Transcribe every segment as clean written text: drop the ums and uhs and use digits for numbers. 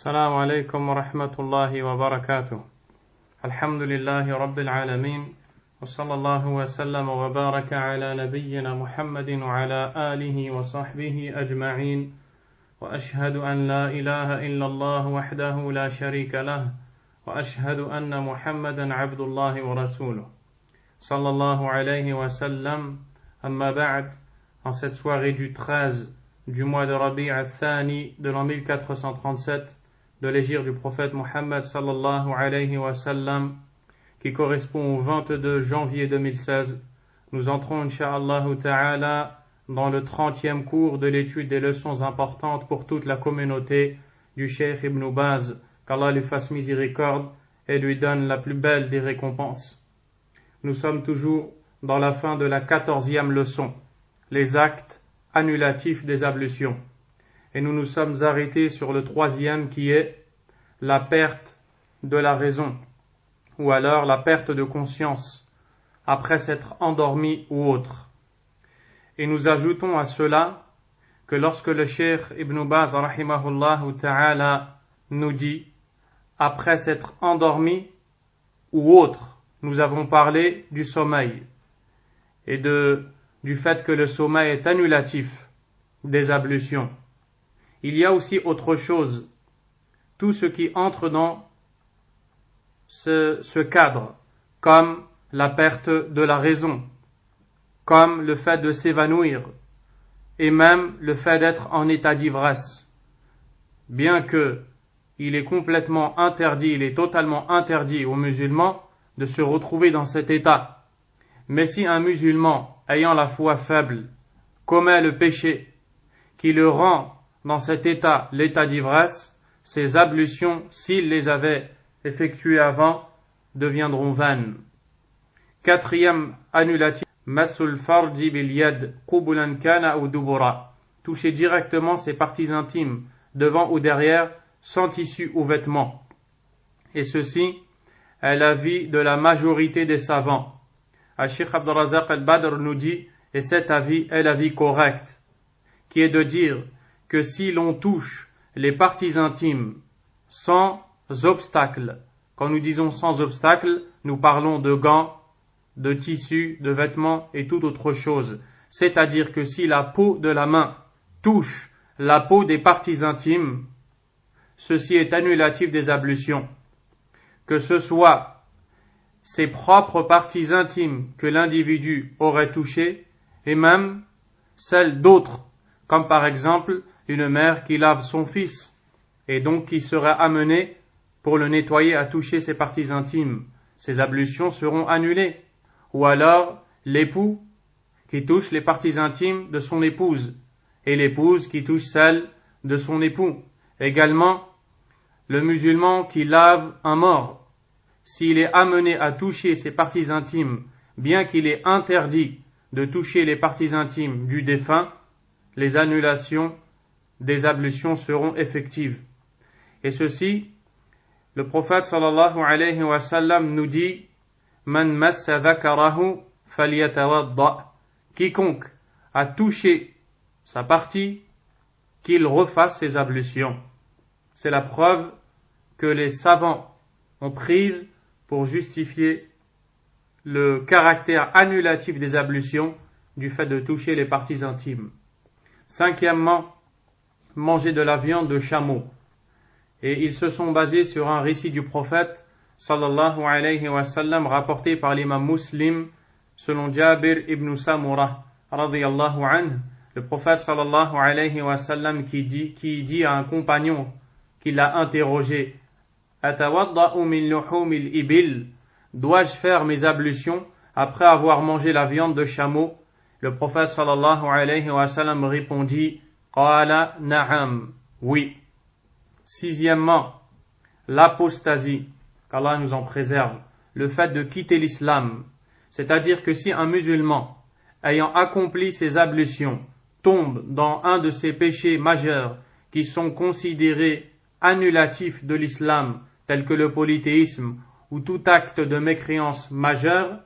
السلام عليكم ورحمة الله وبركاته. الحمد لله رب العالمين وصلى الله وسلم وبارك على نبينا محمد وعلى آله وصحبه أجمعين وأشهد أن لا إله إلا الله وحده لا شريك له وأشهد أن محمدا عبد الله ورسوله صلى الله عليه وسلم. أما بعد, en cette soirée du 13 du mois de Rabi' al-Thani de l'an 1437 de l'hégire du prophète Mohammed sallallahu alayhi wa sallam, qui correspond au 22 janvier 2016, nous entrons incha'Allah ta'ala dans le 30e cours de l'étude des leçons importantes pour toute la communauté du Cheikh Ibn Baz, qu'Allah lui fasse miséricorde et lui donne la plus belle des récompenses. Nous sommes toujours dans la fin de la 14e leçon, les actes annulatifs des ablutions. Et nous nous sommes arrêtés sur le 3e qui est la perte de la raison, ou alors la perte de conscience après s'être endormi ou autre. Et nous ajoutons à cela que lorsque le Cheikh Ibn Baz rahimahullah ta'ala nous dit après s'être endormi ou autre, nous avons parlé du sommeil et du fait que le sommeil est annulatif des ablutions. Il y a aussi autre chose, tout ce qui entre dans ce cadre, comme la perte de la raison, comme le fait de s'évanouir, et même le fait d'être en état d'ivresse. Bien que il est complètement interdit, il est totalement interdit aux musulmans de se retrouver dans cet état. Mais si un musulman, ayant la foi faible, commet le péché qui le rend dans cet état, l'état d'ivresse, ses ablutions, s'il les avait effectuées avant, deviendront vaines. 4e annulatif, Massul farji bil yad, qubulan kana ou dubura. Toucher directement ses parties intimes, devant ou derrière, sans tissu ou vêtements. Et ceci est l'avis de la majorité des savants. Al-Sheikh Abdul Razak al-Badr nous dit, et cet avis est l'avis correct, qui est de dire que si l'on touche les parties intimes sans obstacle, quand nous disons sans obstacle, nous parlons de gants, de tissus, de vêtements et toute autre chose. C'est-à-dire que si la peau de la main touche la peau des parties intimes, ceci est annulatif des ablutions. Que ce soit ses propres parties intimes que l'individu aurait touchées, et même celles d'autres, comme par exemple une mère qui lave son fils, et donc qui sera amenée pour le nettoyer à toucher ses parties intimes. Ces ablutions seront annulées. Ou alors l'époux qui touche les parties intimes de son épouse, et l'épouse qui touche celles de son époux. Également, le musulman qui lave un mort, s'il est amené à toucher ses parties intimes, bien qu'il est interdit de toucher les parties intimes du défunt, les annulations des ablutions seront effectives. Et ceci, le prophète sallallahu alayhi wa sallam nous dit, Man massa dhakarahu falyatawadda. Quiconque a touché sa partie, qu'il refasse ses ablutions. C'est la preuve que les savants ont prise pour justifier le caractère annulatif des ablutions du fait de toucher les parties intimes. 5e, manger de la viande de chameau. Et ils se sont basés sur un récit du prophète sallallahu alayhi wa sallam rapporté par l'imam Muslim selon Jabir ibn Samurah radiyallahu anhu. Le prophète sallallahu alayhi wa sallam qui dit à un compagnon qui l'a interrogé, Atawadda'u min luhumil ibil, dois-je faire mes ablutions après avoir mangé la viande de chameau? Le prophète sallallahu alayhi wa sallam répondit, Qala na'am, oui. 6e, l'apostasie, qu'Allah nous en préserve, le fait de quitter l'islam. C'est-à-dire que si un musulman, ayant accompli ses ablutions, tombe dans un de ces péchés majeurs qui sont considérés annulatifs de l'islam, tels que le polythéisme ou tout acte de mécréance majeure,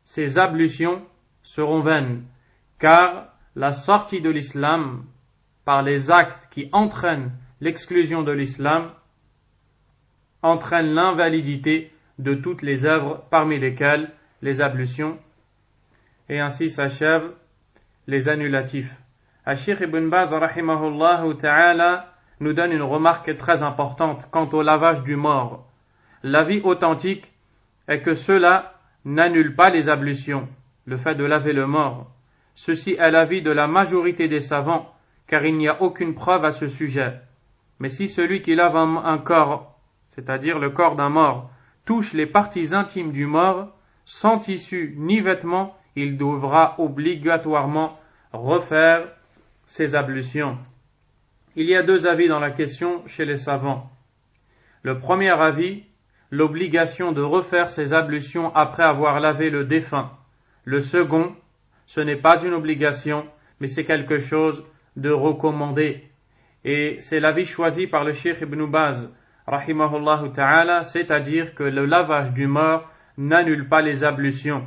ces ablutions seront vaines, car la sortie de l'islam par les actes qui entraînent l'exclusion de l'islam entraîne l'invalidité de toutes les œuvres, parmi lesquelles les ablutions, et ainsi s'achèvent les annulatifs. Cheikh Ibn Baz rahimahullah ta'ala nous donne une remarque très importante quant au lavage du mort. L'avis authentique est que cela n'annule pas les ablutions, le fait de laver le mort. Ceci est l'avis de la majorité des savants, car il n'y a aucune preuve à ce sujet. Mais si celui qui lave un corps, c'est-à-dire le corps d'un mort, touche les parties intimes du mort, sans tissu ni vêtements, il devra obligatoirement refaire ses ablutions. Il y a deux avis dans la question chez les savants. Le premier avis, l'obligation de refaire ses ablutions après avoir lavé le défunt. Le second, ce n'est pas une obligation, mais c'est quelque chose de recommandé. Et c'est l'avis choisi par le Cheikh Ibn Baz, rahimahullah ta'ala, c'est-à-dire que le lavage du mort n'annule pas les ablutions.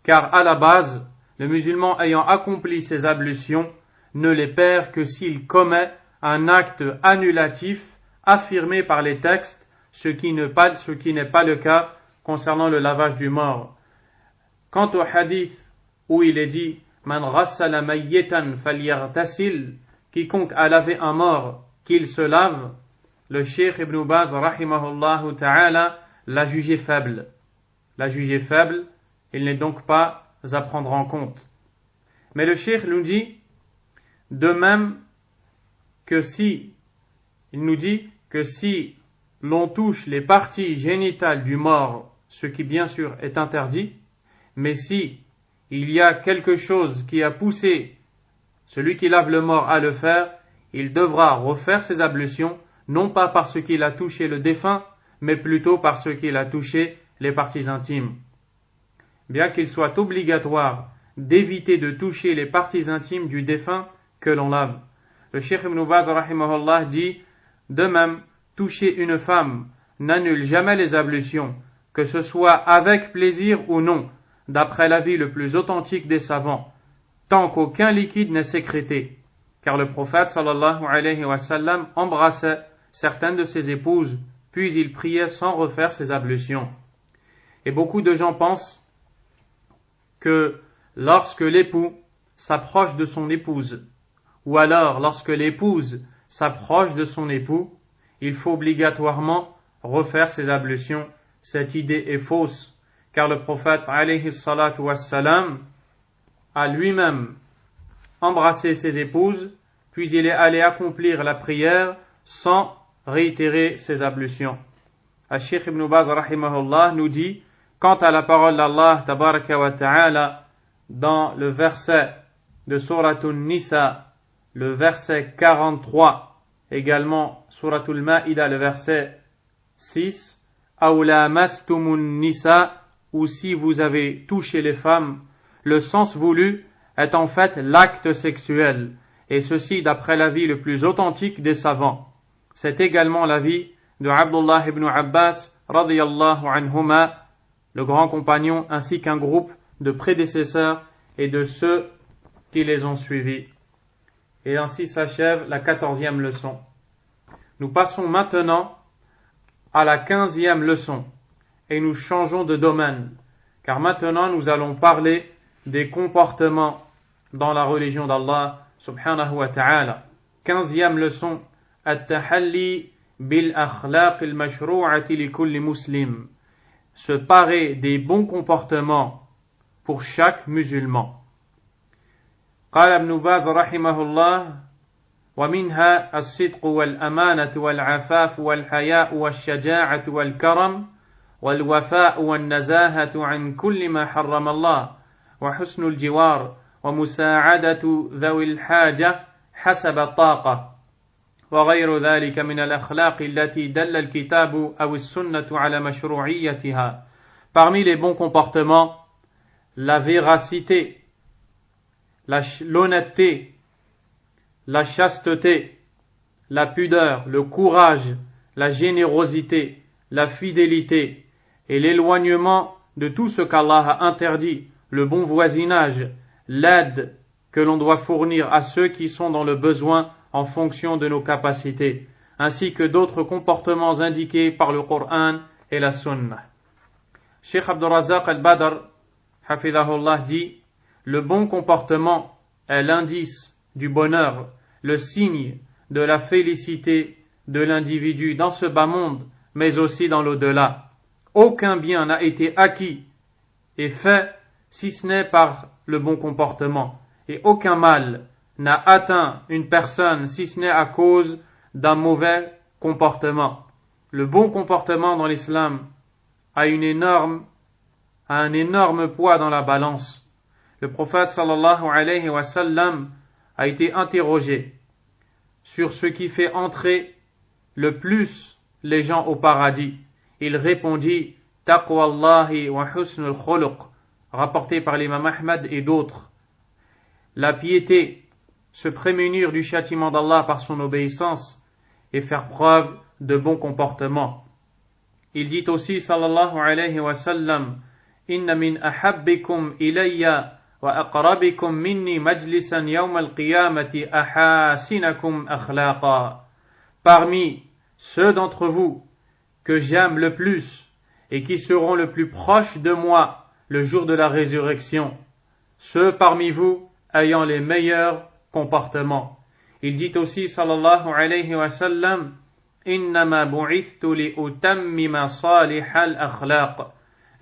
Car à la base, le musulman ayant accompli ses ablutions ne les perd que s'il commet un acte annulatif affirmé par les textes, ce qui n'est pas le cas concernant le lavage du mort. Quant au hadith où il est dit « Man ghassala mayyitan falyaghtasil » quiconque a lavé un mort, qu'il se lave, le Cheikh Ibn Baz rahimahullah ta'ala l'a jugé faible. Il n'est donc pas à prendre en compte. Mais le Cheikh nous dit de même que il nous dit que si l'on touche les parties génitales du mort, ce qui bien sûr est interdit, mais si il y a quelque chose qui a poussé celui qui lave le mort à le faire, il devra refaire ses ablutions, non pas parce qu'il a touché le défunt, mais plutôt parce qu'il a touché les parties intimes. Bien qu'il soit obligatoire d'éviter de toucher les parties intimes du défunt que l'on lave. Le Cheikh Ibn Baz rahimahullah dit, de même, toucher une femme n'annule jamais les ablutions, que ce soit avec plaisir ou non, d'après l'avis le plus authentique des savants, tant qu'aucun liquide n'est sécrété, car le prophète sallallahu alayhi wa sallam embrassait certaines de ses épouses, puis il priait sans refaire ses ablutions. Et beaucoup de gens pensent que lorsque l'époux s'approche de son épouse, ou alors lorsque l'épouse s'approche de son époux, il faut obligatoirement refaire ses ablutions. Cette idée est fausse, car le prophète alayhi salatu wassalam a lui-même embrassé ses épouses, puis il est allé accomplir la prière sans réitérer ses ablutions. Cheikh Ibn Baz rahimahullah nous dit, quant à la parole d'Allah tabaraka wa ta'ala dans le verset de Suratul Nisa, le verset 43, également Suratul Maïda, le verset 6, Aw lamastumun nisa, ou si vous avez touché les femmes, le sens voulu est en fait l'acte sexuel, et ceci d'après l'avis le plus authentique des savants. C'est également l'avis de Abdullah ibn Abbas radiyallahu anhuma, le grand compagnon, ainsi qu'un groupe de prédécesseurs et de ceux qui les ont suivis. Et ainsi s'achève la 14e leçon. Nous passons maintenant à la 15e leçon et nous changeons de domaine, car maintenant nous allons parler des comportements dans la religion d'Allah subhanahu wa ta'ala. 15e leçon, At-tahalli bil akhlaq al-mashru'ati li kulli muslim, se parer des bons comportements pour chaque musulman. قال ابن باز رحمه الله ومنها الصدق والأمانة والعفاف والحياء والشجاعة والكرم والوفاء والنزاهة عن كل ما حرم الله وحسن الجوار ومساعدة ذوي الحاجة حسب الطاقة وغير ذلك من الأخلاق التي دل الكتاب أو السنة على مشروعيتها. Parmi les bons comportements, la véracité, l'honnêteté, la chasteté, la pudeur, le courage, la générosité, la fidélité et l'éloignement de tout ce qu'Allah a interdit, le bon voisinage, l'aide que l'on doit fournir à ceux qui sont dans le besoin en fonction de nos capacités. ainsi que d'autres comportements indiqués par le Coran et la Sunna. Cheikh Abdul Razak al-Badr, hafidhahullah, dit: le bon comportement est l'indice du bonheur, le signe de la félicité de l'individu dans ce bas monde, mais aussi dans l'au-delà. Aucun bien n'a été acquis et fait si ce n'est par le bon comportement, et aucun mal n'a atteint une personne si ce n'est à cause d'un mauvais comportement. Le bon comportement dans l'islam a un énorme poids dans la balance. Le prophète sallallahu alayhi wa sallam a été interrogé sur ce qui fait entrer le plus les gens au paradis. Il répondit: Taqwallahi wa husnul khuluq, rapporté par l'imam Ahmad et d'autres. La piété, se prémunir du châtiment d'Allah par son obéissance et faire preuve de bon comportement. Il dit aussi sallallahu alayhi wa sallam: Inna min ahabbikum ilayya wa aqrabikum minni majlisan yawm al-qiyamati ahasinakum akhlaqa. Parmi ceux d'entre vous que j'aime le plus et qui seront le plus proches de moi le jour de la résurrection, ceux parmi vous ayant les meilleurs comportements. Il dit aussi sallallahu alayhi wa sallam: Innama bu'ithtu li utammima salihal akhlaq.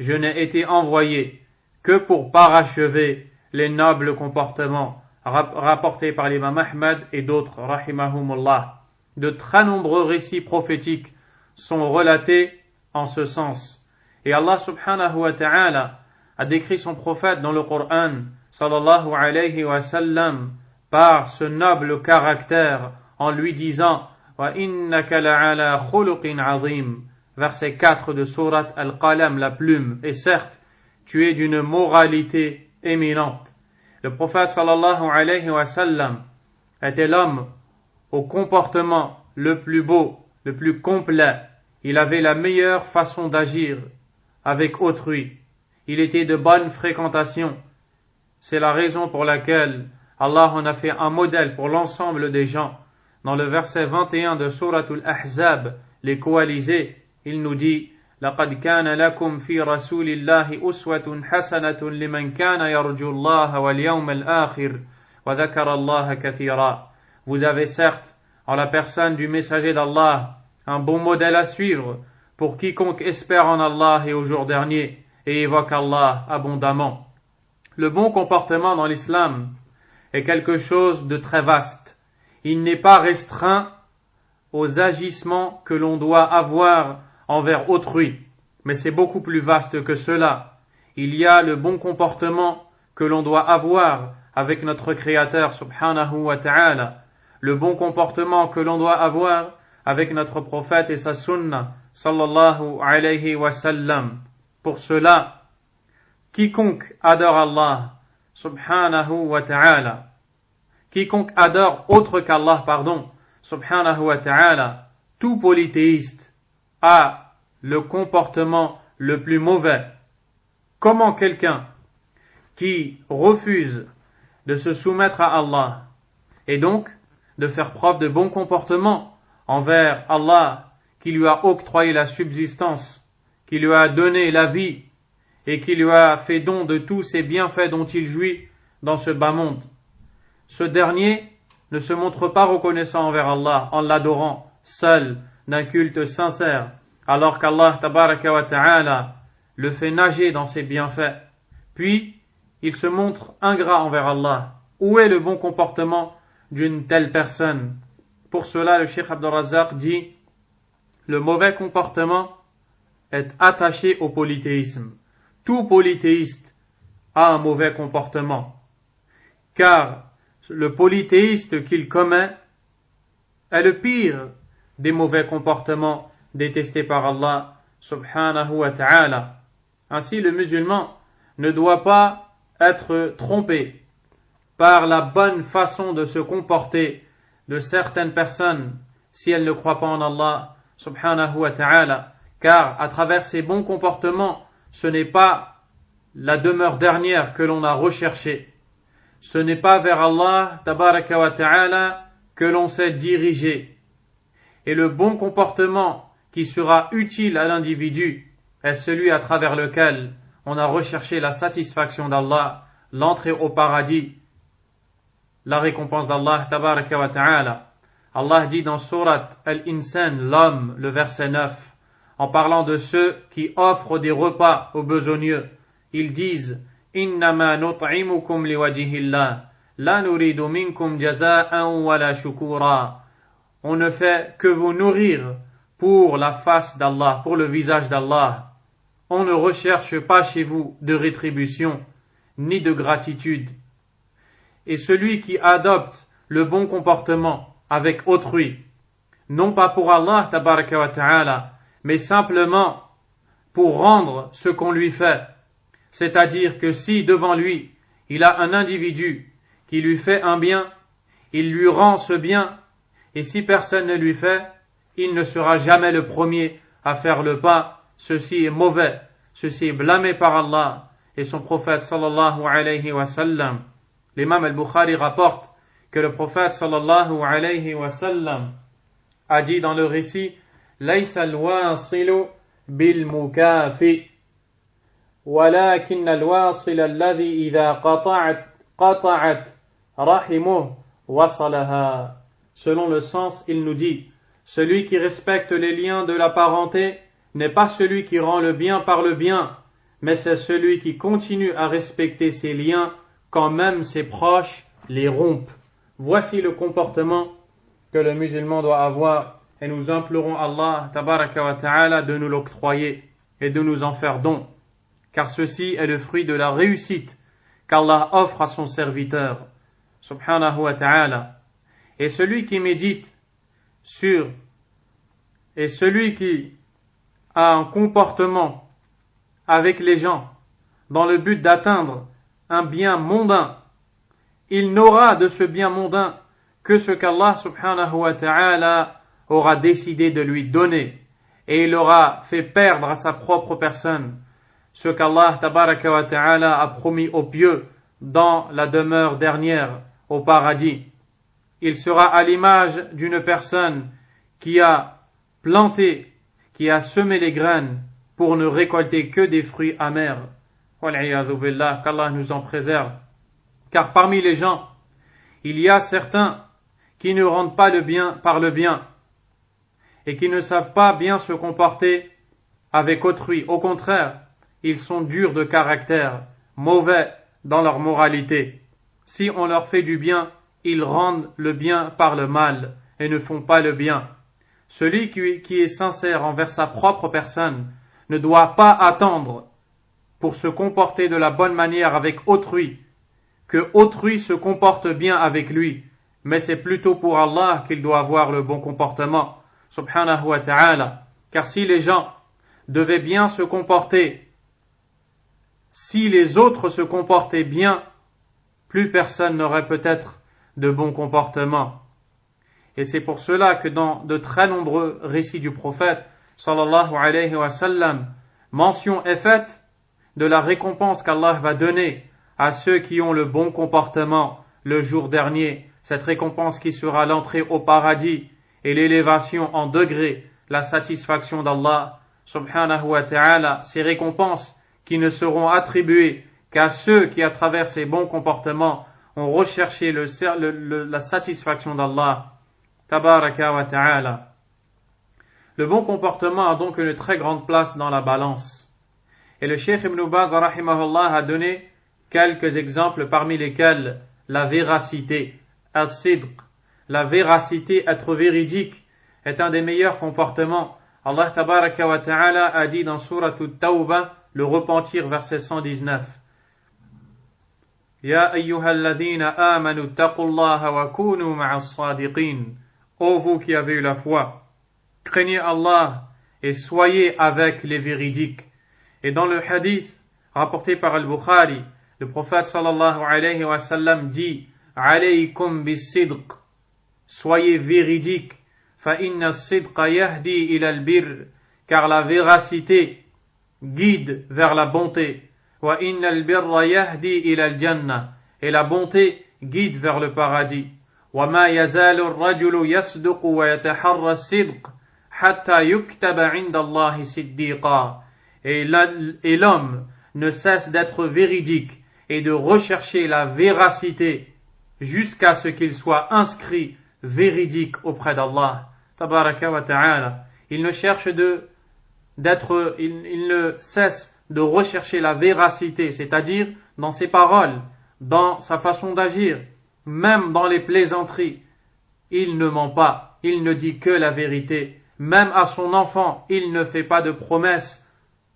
Je n'ai été envoyé que pour parachever les nobles comportements, rapportés par l'imam Ahmad et d'autres, rahimahumullah. De très nombreux récits prophétiques sont relatés en ce sens. Et Allah subhanahu wa ta'ala a décrit son prophète dans le Coran, sallallahu alayhi wa sallam, par ce noble caractère, en lui disant: Wa innaka la'ala khuluqin azim. Verset 4 de sourate Al-Qalam, la plume. Et certes, tu es d'une moralité éminente. Le prophète sallallahu alayhi wa sallam était l'homme au comportement le plus beau, le plus complet. Il avait la meilleure façon d'agir avec autrui. Il était de bonne fréquentation. C'est la raison pour laquelle Allah en a fait un modèle pour l'ensemble des gens. Dans le verset 21 de sourate Al-Ahzab, les coalisés, il nous dit: لقد كان لكم في رسول الله أسوة حسنة لمن كان يرجو الله واليوم الآخر وذكر الله كثيرا. Vous avez certes, en la personne du messager d'Allah, un bon modèle à suivre pour quiconque espère en Allah et au jour dernier et évoque Allah abondamment. Le bon comportement dans l'islam est quelque chose de très vaste. Il n'est pas restreint aux agissements que l'on doit avoir envers autrui, mais c'est beaucoup plus vaste que cela. Il y a le bon comportement que l'on doit avoir avec notre Créateur subhanahu wa ta'ala, le bon comportement que l'on doit avoir avec notre prophète et sa sunna sallallahu alayhi wa sallam. Pour cela, quiconque adore Allah subhanahu wa ta'ala, quiconque adore autre qu'Allah, subhanahu wa ta'ala, tout polythéiste a le comportement le plus mauvais. Comment quelqu'un qui refuse de se soumettre à Allah et donc de faire preuve de bon comportement envers Allah qui lui a octroyé la subsistance, qui lui a donné la vie et qui lui a fait don de tous ces bienfaits dont il jouit dans ce bas monde, ce dernier ne se montre pas reconnaissant envers Allah en l'adorant seul d'un culte sincère, alors qu'Allah tabaraka wa ta'ala le fait nager dans ses bienfaits. Puis, il se montre ingrat envers Allah. Où est le bon comportement d'une telle personne? Pour cela, le Cheikh Abdul Razak dit: le mauvais comportement est attaché au polythéisme. Tout polythéiste a un mauvais comportement, car le polythéiste qu'il commet est le pire des mauvais comportements détestés par Allah subhanahu wa ta'ala. Ainsi, le musulman ne doit pas être trompé par la bonne façon de se comporter de certaines personnes si elles ne croient pas en Allah subhanahu wa ta'ala, car à travers ces bons comportements, ce n'est pas la demeure dernière que l'on a recherchée. Ce n'est pas vers Allah tabaraka wa ta'ala que l'on s'est dirigé. Et le bon comportement qui sera utile à l'individu est celui à travers lequel on a recherché la satisfaction d'Allah, l'entrée au paradis, la récompense d'Allah tabaraka wa ta'ala. Allah dit dans Surat Al-Insan, l'homme, le verset 9, en parlant de ceux qui offrent des repas aux besogneux, ils disent Innama nut'imukum liwajhillah, la nuridu minkum jaza'an wala shukura. On ne fait que vous nourrir pour la face d'Allah, pour le visage d'Allah. On ne recherche pas chez vous de rétribution, ni de gratitude. Et celui qui adopte le bon comportement avec autrui, non pas pour Allah, tabaraka wa ta'ala, mais simplement pour rendre ce qu'on lui fait. C'est-à-dire que si devant lui, il a un individu qui lui fait un bien, il lui rend ce bien, et si personne ne lui fait, il ne sera jamais le premier à faire le pas. Ceci est mauvais, ceci est blâmé par Allah et son prophète sallallahu alayhi wa sallam. L'imam al-Bukhari rapporte que le prophète sallallahu alayhi wa sallam a dit dans le récit Laysa al-wasilu bil mukafi walakin al-wasil alladhi idha qata'at rahimuh wasalaha. Selon le sens, il nous dit celui qui respecte les liens de la parenté n'est pas celui qui rend le bien par le bien, mais c'est celui qui continue à respecter ses liens quand même ses proches les rompent. Voici le comportement que le musulman doit avoir et nous implorons Allah tabaraka wa ta'ala de nous l'octroyer et de nous en faire don, car ceci est le fruit de la réussite qu'Allah offre à son serviteur subhanahu wa ta'ala. Et celui qui médite sur et celui qui a un comportement avec les gens dans le but d'atteindre un bien mondain, il n'aura de ce bien mondain que ce qu'Allah subhanahu wa ta'ala aura décidé de lui donner, et il aura fait perdre à sa propre personne ce qu'Allah tabaraka wa ta'ala a promis aux pieux dans la demeure dernière au paradis. Il sera à l'image d'une personne qui a planté, qui a semé les graines pour ne récolter que des fruits amers. Wal'iyadhu billah, qu'Allah nous en préserve. Car parmi les gens, il y a certains qui ne rendent pas le bien par le bien et qui ne savent pas bien se comporter avec autrui. Au contraire, ils sont durs de caractère, mauvais dans leur moralité. Si on leur fait du bien, ils rendent le bien par le mal et ne font pas le bien. Celui qui est sincère envers sa propre personne ne doit pas attendre pour se comporter de la bonne manière avec autrui que autrui se comporte bien avec lui, mais c'est plutôt pour Allah qu'il doit avoir le bon comportement subhanahu wa ta'ala. Car si les gens devaient bien se comporter, si les autres se comportaient bien, plus personne n'aurait peut-être de bon comportement. Et c'est pour cela que dans de très nombreux récits du prophète sallallahu alayhi wa sallam, mention est faite de la récompense qu'Allah va donner à ceux qui ont le bon comportement le jour dernier. Cette récompense qui sera l'entrée au paradis et l'élévation en degrés, la satisfaction d'Allah subhanahu wa ta'ala. Ces récompenses qui ne seront attribuées qu'à ceux qui, à travers ces bons comportements, ont recherché la satisfaction d'Allah tabaraka wa ta'ala. Le bon comportement a donc une très grande place dans la balance. Et le Cheikh Ibn Baz rahimahullah a donné quelques exemples parmi lesquels la véracité, as-sidq, la véracité, être véridique, est un des meilleurs comportements. Allah tabaraka wa ta'ala a dit dans Surat At-Tawbah, le repentir, verset 119. Ya ayyuhalladhina amanu taqullaha wa kunu ma'as sadiqin. Ô vous qui avez eu la foi, craignez Allah et soyez avec les véridiques. Et dans le hadith rapporté par Al-Bukhari, le prophète sallallahu alayhi wa sallam dit Alaykum bis-sidq, soyez véridiques, fa inna as-sidqa yahdi ila al-birr, car la véracité guide vers la bonté, wa inna al-birra yahdi ila al-jannah, et la bonté guide vers le paradis, وما يزال الرجل يصدق ويتحرى الصدق حتى يكتب عند الله صديقا. Et l'homme ne cesse d'être véridique et de rechercher la véracité jusqu'à ce qu'il soit inscrit véridique auprès d'Allah tabaraka wa ta'ala. Il ne cesse de rechercher la véracité, c'est-à-dire dans ses paroles, dans sa façon d'agir, même dans les plaisanteries. Il ne ment pas, il ne dit que la vérité. Même à son enfant, il ne fait pas de promesses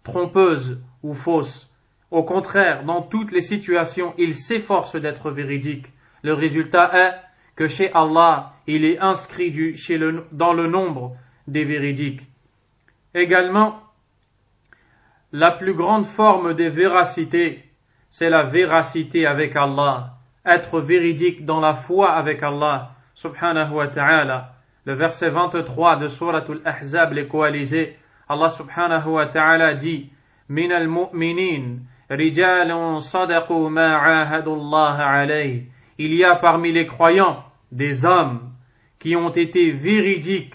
trompeuses ou fausses. Au contraire, dans toutes les situations, il s'efforce d'être véridique. Le résultat est que chez Allah, il est inscrit dans le nombre des véridiques. Également, la plus grande forme de véracité, c'est la véracité avec Allah. Être véridique dans la foi avec Allah, subhanahu wa ta'ala. Le verset 23 de Surat al-Ahzab, les coalisés, Allah subhanahu wa ta'ala dit « Min al-mu'minin, rijalun sadaqu ma ahadu Allah alayh » Il y a parmi les croyants des hommes qui ont été véridiques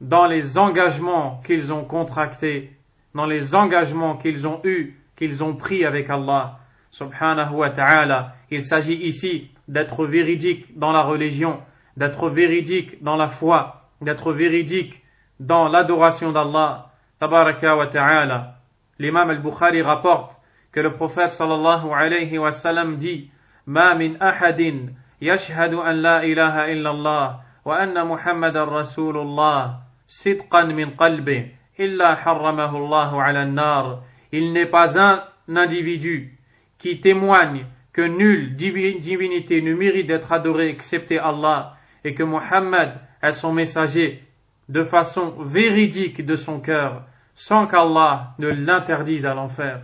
dans les engagements qu'ils ont contractés, dans les engagements qu'ils ont eus, qu'ils ont pris avec Allah subhanahu wa ta'ala. Il s'agit ici d'être véridique dans la religion, d'être véridique dans la foi, d'être véridique dans l'adoration d'Allah tabaraka wa ta'ala. L'imam al-Bukhari rapporte que le prophète sallallahu alayhi wa sallam dit ما من أحد يشهد أن لا إله إلا الله وأن محمد رسول الله صدقا من قلبه إلا حرمه الله على النار. Il n'est pas un individu qui témoigne que nulle divinité ne mérite d'être adorée excepté Allah et que Muhammad est son messager de façon véridique de son cœur sans qu'Allah ne l'interdise à l'enfer.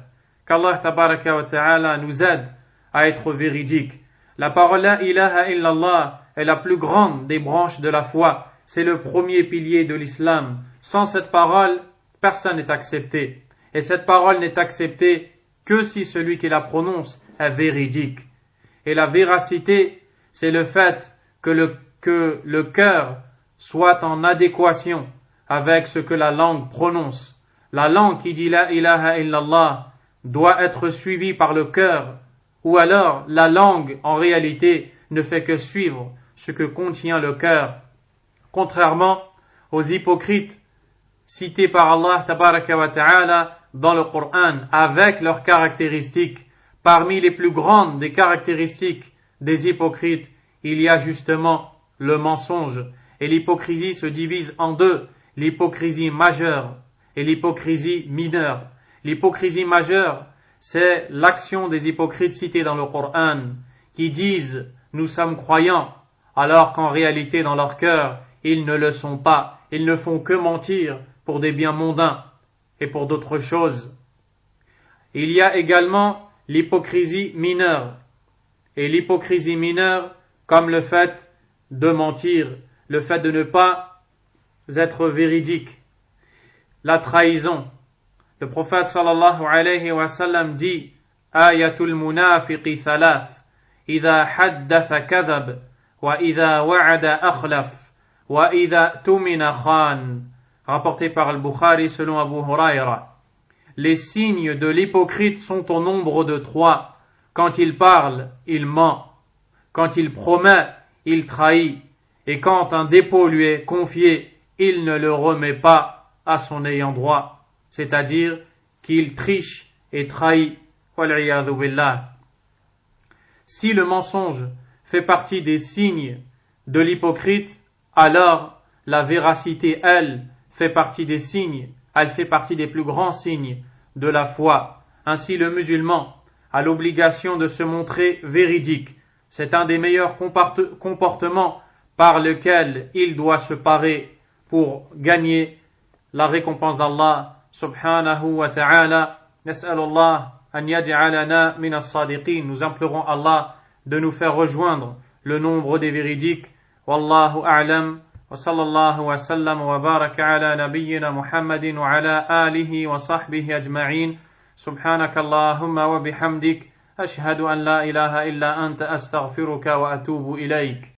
Qu'Allah tabaraka wa ta'ala nous aide à être véridique. La parole la ilaha illallah est la plus grande des branches de la foi. C'est le premier pilier de l'islam. Sans cette parole, personne n'est accepté. Et cette parole n'est acceptée que si celui qui la prononce est véridique. Et la véracité, c'est le fait que le cœur soit en adéquation avec ce que la langue prononce. La langue qui dit la ilaha illallah doit être suivie par le cœur, ou alors la langue en réalité ne fait que suivre ce que contient le cœur. Contrairement aux hypocrites cités par Allah tabaraka wa ta'ala dans le Coran avec leurs caractéristiques. Parmi les plus grandes des caractéristiques des hypocrites, il y a justement le mensonge. Et l'hypocrisie se divise en deux, l'hypocrisie majeure et l'hypocrisie mineure. L'hypocrisie majeure, c'est l'action des hypocrites cités dans le Coran, qui disent « nous sommes croyants », alors qu'en réalité dans leur cœur, ils ne le sont pas. Ils ne font que mentir pour des biens mondains et pour d'autres choses. Il y a également l'hypocrisie mineure. Et l'hypocrisie mineure, comme le fait de mentir, le fait de ne pas être véridique, la trahison. Le prophète sallallahu alayhi wa sallam dit Ayatul munafiqi thalath idha haddatha kadhab wa idha wa'ada akhlaf wa idha tumina khan. Rapporté par al-Bukhari selon Abu Huraira. Les signes de l'hypocrite sont au nombre de 3. Quand il parle, il ment. Quand il promet, il trahit. Et quand un dépôt lui est confié, il ne le remet pas à son ayant droit. C'est-à-dire qu'il triche et trahit. Wal-'iyadhu billah. Si le mensonge fait partie des signes de l'hypocrite, alors la véracité, elle, fait partie des signes, elle fait partie des plus grands signes de la foi. Ainsi, le musulman a l'obligation de se montrer véridique. C'est un des meilleurs comportements par lequel il doit se parer pour gagner la récompense d'Allah subhanahu wa ta'ala. Nas'alullah an yaj'alana min as-sadiqin. Nous implorons Allah de nous faire rejoindre le nombre des véridiques. Wallahu a'lam. وصلى الله وسلم وبارك على نبينا محمد وعلى آله وصحبه أجمعين سبحانك اللهم وبحمدك أشهد أن لا إله إلا أنت أستغفرك وأتوب إليك